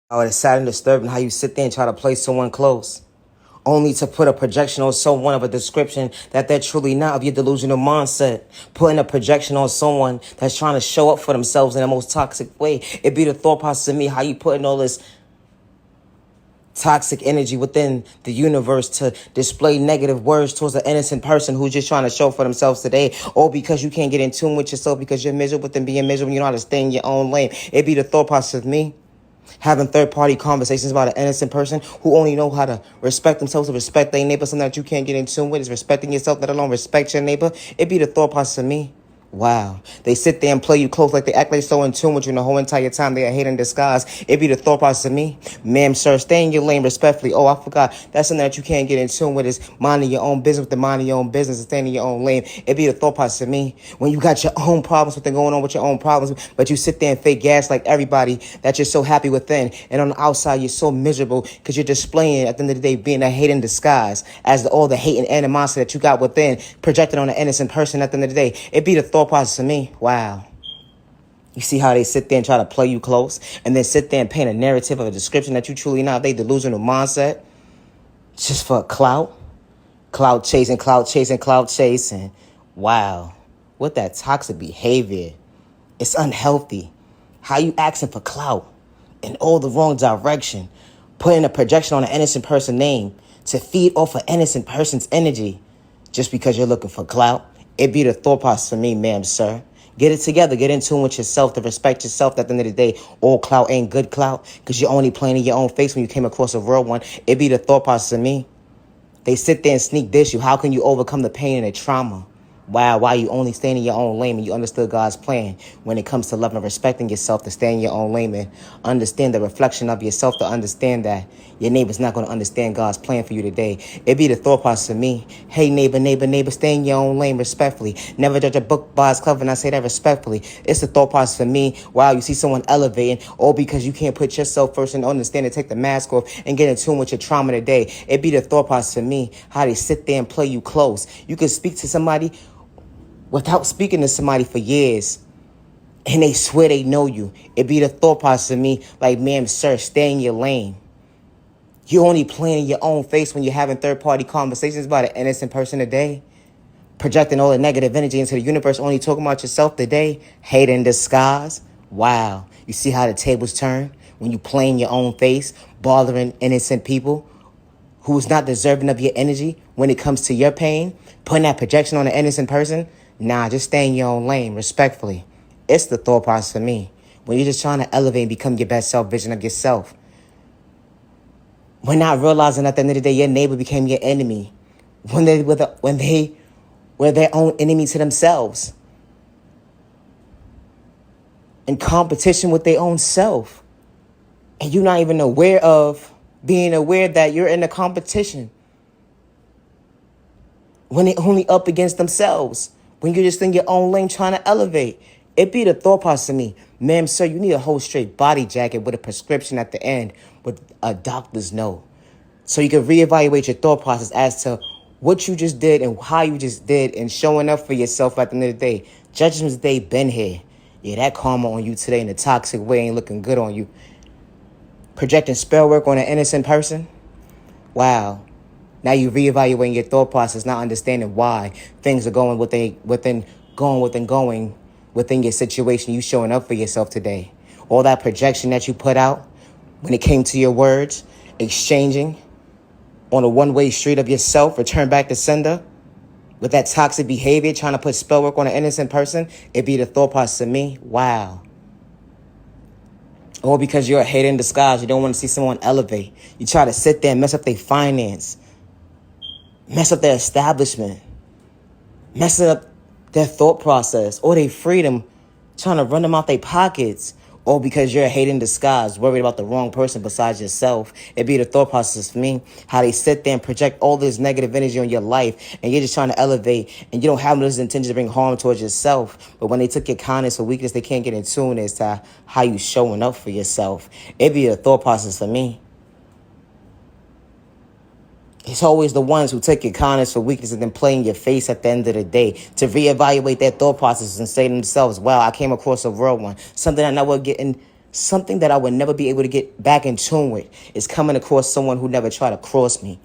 Oh, it's sad and disturbing how you sit there and try to play someone close, only to put a projection on someone of a description that they're truly not of your delusional mindset. Putting a projection on someone that's trying to show up for themselves in the most toxic way. It be the thought process of me, how you putting all this toxic energy within the universe to display negative words towards an innocent person who's just trying to show for themselves today, or because you can't get in tune with yourself because you're miserable within being miserable, you know how to stay in your own lane. It be the thought process of me having third-party conversations about an innocent person who only know how to respect themselves and respect their neighbor. Something that you can't get in tune with is respecting yourself, let alone respect your neighbor. It be the thought process of me. Wow. They sit there and play you close like they act like so in tune with you the whole entire time. They are hate in disguise. It be the thought process of me. Ma'am, sir, stay in your lane respectfully. Oh, I forgot. That's something that you can't get in tune with is minding your own business with the minding your own business and staying in your own lane. It be the thought process of me. When you got your own problems, what's going on with your own problems, but you sit there and fake gas like everybody that you're so happy within. And on the outside, you're so miserable because you're displaying, at the end of the day, being a hate in disguise as all the hate and animosity that you got within projected on an innocent person at the end of the day. It be the thought process of me. Wow. You see how they sit there and try to play you close and then sit there and paint a narrative of a description that you truly not. They delusional mindset just for clout. Clout chasing, clout chasing, clout chasing. Wow. What that toxic behavior. It's unhealthy. How you asking for clout in all the wrong direction. Putting a projection on an innocent person's name to feed off an innocent person's energy just because you're looking for clout. It be the thought process for me, ma'am, sir. Get it together. Get in tune with yourself to respect yourself. At the end of the day, all clout ain't good clout because you're only playing in your own face when you came across a real one. It be the thought process of me. They sit there and sneak dish you. How can you overcome the pain and the trauma? Why you only staying in your own lane when you understood God's plan when it comes to loving and respecting yourself, to stay in your own lane and understand the reflection of yourself, to understand that your neighbor's not going to understand God's plan for you today. It be the thought process of me. Hey, neighbor, neighbor, neighbor, stay in your own lane respectfully. Never judge a book by its cover, and I say that respectfully. It's the thought process for me. Wow, you see someone elevating, all because you can't put yourself first and understand and take the mask off and get in tune with your trauma today. It be the thought process for me, how they sit there and play you close. You can speak to somebody without speaking to somebody for years, and they swear they know you. It be the thought process of me, like, ma'am, sir, stay in your lane. You only playing in your own face when you're having third-party conversations about an innocent person today. Projecting all the negative energy into the universe, only talking about yourself today. Hate in disguise. Wow. You see how the tables turn when you play in your own face, bothering innocent people who's not deserving of your energy when it comes to your pain, putting that projection on an innocent person. Nah, just stay in your own lane, respectfully. It's the thought process for me. When you're just trying to elevate and become your best self vision of yourself. When not realizing at the end of the day, your neighbor became your enemy. When they were their own enemy to themselves. In competition with their own self. And you're not even aware of being aware that you're in a competition. When they're only up against themselves. When you're just in your own lane trying to elevate. It be the thought process of me. Ma'am, sir, you need a whole straight body jacket with a prescription at the end with a doctor's note. So you can reevaluate your thought process as to what you just did and how you just did and showing up for yourself at the end of the day. Judgment Day been here. Yeah, that karma on you today in a toxic way ain't looking good on you. Projecting spell work on an innocent person. Wow. Now you reevaluating your thought process, not understanding why things are going within your situation. You showing up for yourself today. All that projection that you put out when it came to your words, exchanging on a one-way street of yourself, return back to sender with that toxic behavior, trying to put spell work on an innocent person. It be the thought process of me. Wow. All because you're a hater in disguise. You don't want to see someone elevate. You try to sit there and mess up their finance. Mess up their establishment. Messing up their thought process or their freedom. Trying to run them out their pockets. All because you're a hate in disguise. Worried about the wrong person besides yourself. It be the thought process for me. How they sit there and project all this negative energy on your life. And you're just trying to elevate. And you don't have this intention to bring harm towards yourself. But when they took your kindness or weakness, they can't get in tune as to how you showing up for yourself. It be the thought process for me. It's always the ones who take your kindness for weakness and then play in your face at the end of the day to reevaluate their thought processes and say to themselves, wow, I came across a real one. Something I never get in Something that I would never be able to get back in tune with is coming across someone who never tried to cross me.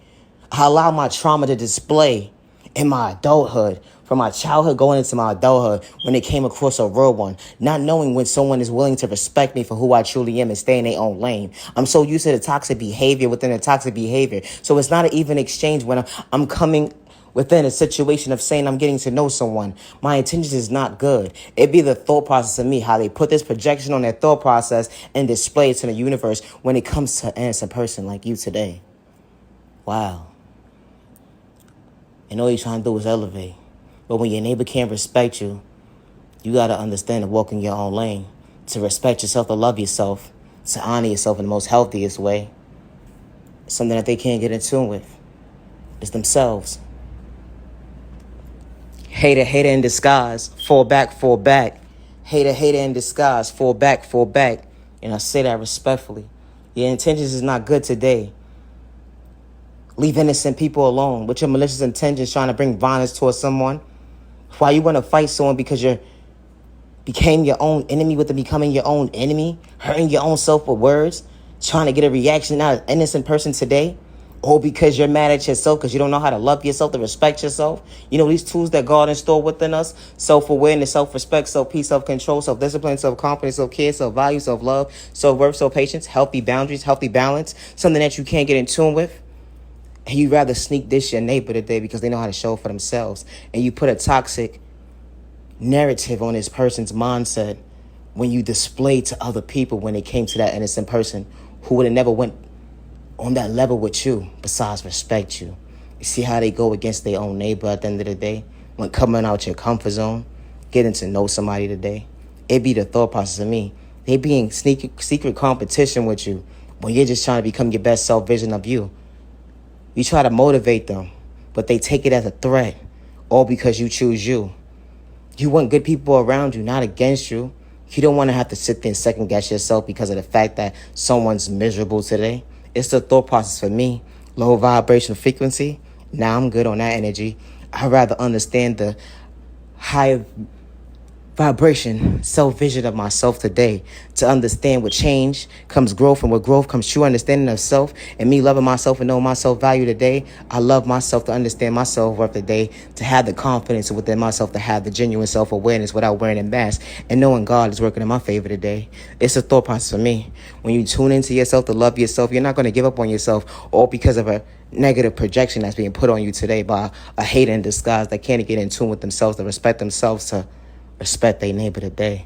I allow my trauma to display in my adulthood, from my childhood going into my adulthood, when it came across a real one, not knowing when someone is willing to respect me for who I truly am and stay in their own lane. I'm so used to the toxic behavior within the toxic behavior. So it's not an even exchange when I'm coming within a situation of saying I'm getting to know someone. My intentions is not good. It be the thought process of me, how they put this projection on their thought process and display it to the universe when it comes to an innocent person like you today. Wow. And all you're trying to do is elevate. But when your neighbor can't respect you, you got to understand to walk in your own lane, to respect yourself, to love yourself, to honor yourself in the most healthiest way. Something that they can't get in tune with is themselves. Hater, hater in disguise. Fall back, fall back. Hater, hater in disguise. Fall back, fall back. And I say that respectfully. Your intentions is not good today. Leave innocent people alone with your malicious intentions trying to bring violence towards someone. Why you want to fight someone because you became your own enemy with them becoming your own enemy, hurting your own self with words, trying to get a reaction out of an innocent person today? Or because you're mad at yourself because you don't know how to love yourself, to respect yourself. You know, these tools that God installed within us: self-awareness, self-respect, self-peace, self-control, self-discipline, self-confidence, self-care, self-value, self-love, self-worth, self-patience, healthy boundaries, healthy balance, something that you can't get in tune with. And you'd rather sneak this your neighbor today because they know how to show for themselves. And you put a toxic narrative on this person's mindset when you display to other people when it came to that innocent person who would have never went on that level with you, besides respect you. You see how they go against their own neighbor at the end of the day? When coming out your comfort zone, getting to know somebody today, it be the thought process of me. They be in secret competition with you when you're just trying to become your best self vision of you. You try to motivate them, but they take it as a threat, all because you choose you. You want good people around you, not against you. You don't want to have to sit there and second guess yourself because of the fact that someone's miserable today. It's the thought process for me. Low vibration frequency. Now I'm good on that energy. I'd rather understand the higher vibration, self-vision of myself today, to understand with change comes growth, and with growth comes true understanding of self, and me loving myself and knowing my self-value today. I love myself to understand my self-worth today, to have the confidence within myself, to have the genuine self-awareness without wearing a mask, and knowing God is working in my favor today. It's a thought process for me. When you tune into yourself to love yourself, you're not going to give up on yourself, all because of a negative projection that's being put on you today by a hater in disguise that can't get in tune with themselves, to respect themselves, to respect their neighbor today.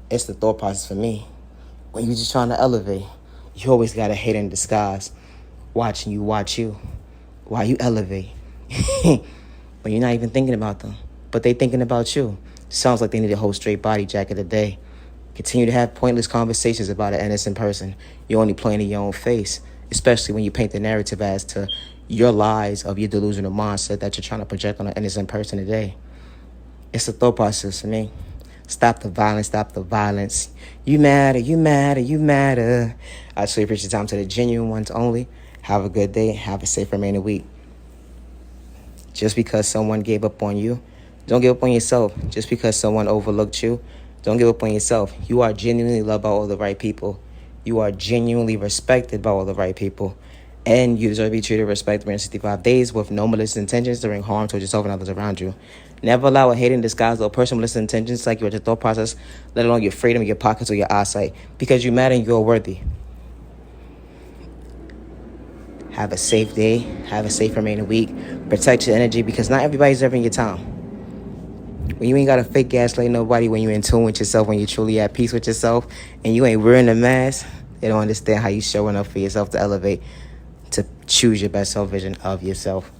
It's the thought process for me. When you're just trying to elevate, you always got a hater in disguise watching you watch you while you elevate. When you're not even thinking about them, but they thinking about you. Sounds like they need a whole straight body jacket today. Continue to have pointless conversations about an innocent person. You're only playing in your own face, especially when you paint the narrative as to your lies of your delusional mindset that you're trying to project on an innocent person today. It's a thought process for me. Stop the violence, stop the violence. You matter, you matter, you matter. I truly appreciate your time to the genuine ones only. Have a good day. Have a safe remaining week. Just because someone gave up on you, don't give up on yourself. Just because someone overlooked you, don't give up on yourself. You are genuinely loved by all the right people. You are genuinely respected by all the right people. And you deserve to be treated with respect 365 days with no malicious intentions to bring harm to yourself and others around you. Never allow a hating disguise or a person with malicious intentions like your thought process, let alone your freedom, your pockets, or your eyesight. Because you matter and you're worthy. Have a safe day. Have a safe remaining week. Protect your energy because not everybody's deserving your time. When you ain't got to fake gaslight nobody, when you're in tune with yourself, when you're truly at peace with yourself, and you ain't wearing a mask, they don't understand how you showing up for yourself to elevate, to choose your best self-vision of yourself.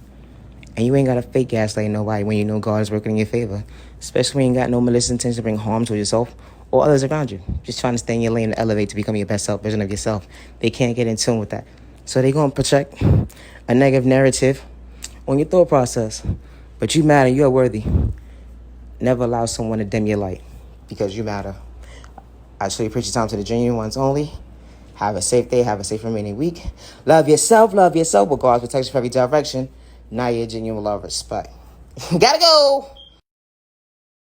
And you ain't got to fake gaslight nobody when you know God is working in your favor, especially when you ain't got no malicious intention to bring harm to yourself or others around you. Just trying to stay in your lane and elevate to become your best self-vision of yourself. They can't get in tune with that. So they're going to project a negative narrative on your thought process. But you matter. You're worthy. Never allow someone to dim your light because you matter. I truly appreciate your time to the genuine ones only. Have a safe day. Have a safe remaining week. Love yourself with God's protection for every direction. Now you're genuine love, respect. Gotta go.